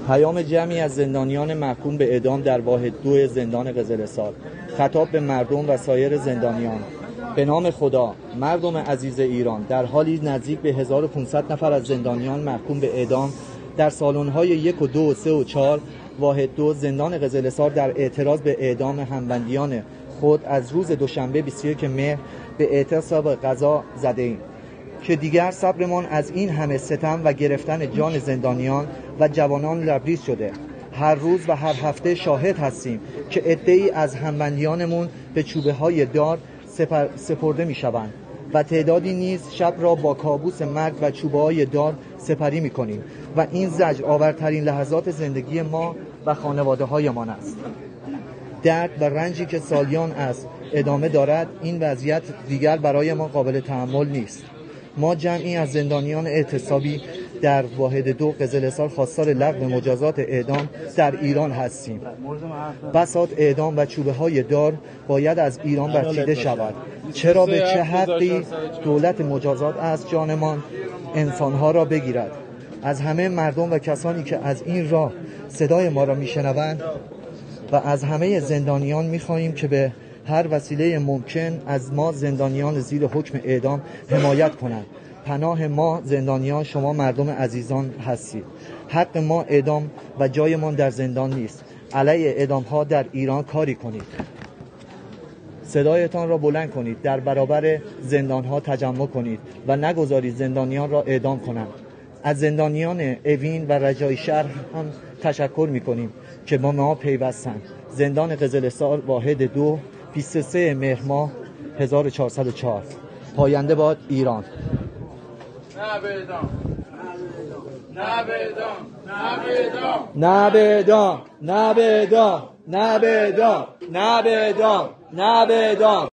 پیام جمعی از زندانیان محکوم به اعدام در واحد 2 زندان قزل‌سار. خطاب به مردم و سایر زندانیان. به نام خدا، مردم عزیز ایران، در حالی نزدیک به 1500 نفر از زندانیان محکوم به اعدام در سالن‌های 1 و 2 و 3 و 4 واحد 2 زندان قزل‌سار در اعتراض به اعدام همبندیان خود از روز دوشنبه 21 مهر به اعتصاب قضا زده‌ایم که دیگر صبرمان از این همه ستم و گرفتن جان زندانیان و جوانان لبریز شده. هر روز و هر هفته شاهد هستیم که عده‌ای از همبندیانمون به چوبه های دار سپرده می شوند و تعدادی نیز شب را با کابوس مرگ و چوبه های دار سپری می کنیم و این زجر آورترین لحظات زندگی ما و خانواده هایمان است. درد و رنجی که سالیان است ادامه دارد، این وضعیت دیگر برای ما قابل تحمل نیست. ما جمعی از زندانیان اعتصابی در واحد 2 قزل‌سار خواستار لغو مجازات اعدام در ایران هستیم. بساط اعدام و چوبه های دار باید از ایران برچیده شود. چرا به چه حقی دولت مجازات از جانمان انسانها را بگیرد؟ از همه مردم و کسانی که از این راه صدای ما را میشنوند و از همه زندانیان میخواهیم که به هر وسیله ممکن از ما زندانیان زیر حکم اعدام حمایت کنند. پناه ما زندانیان شما مردم عزیزان هستید. حق ما اعدام و جایمان در زندان نیست. علیه اعدام ها در ایران کاری کنید. صدایتان را بلند کنید. در برابر زندان ها تجمع کنید و نگذارید زندانیان را اعدام کنند. از زندانیان اوین و رجای شهر هم تشکر می‌کنیم که با ما پیوستند. زندان قزل‌سار واحد 2 23 مهر ماه 1404. پاینده باد ایران. نه به اعدام، نه به اعدام، نه به اعدام، نه به اعدام، نه به اعدام، نه به اعدام، نه به اعدام.